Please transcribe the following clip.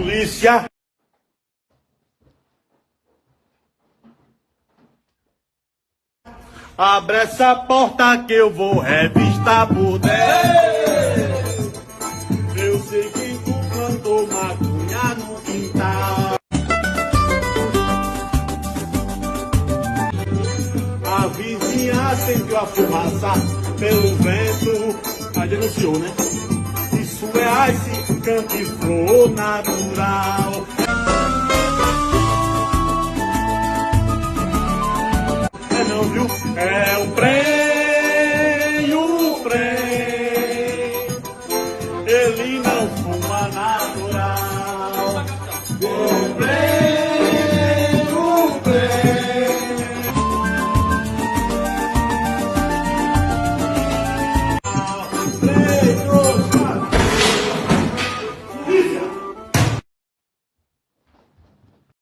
polícia. Abre essa porta que eu vou revistar por dentro. Eu sei que tu plantou maconha no quintal. A vizinha acendeu a fumaça pelo vento. A denunciou, né? Isso é ice, cantiflor natural. É não, viu? É o prêmio.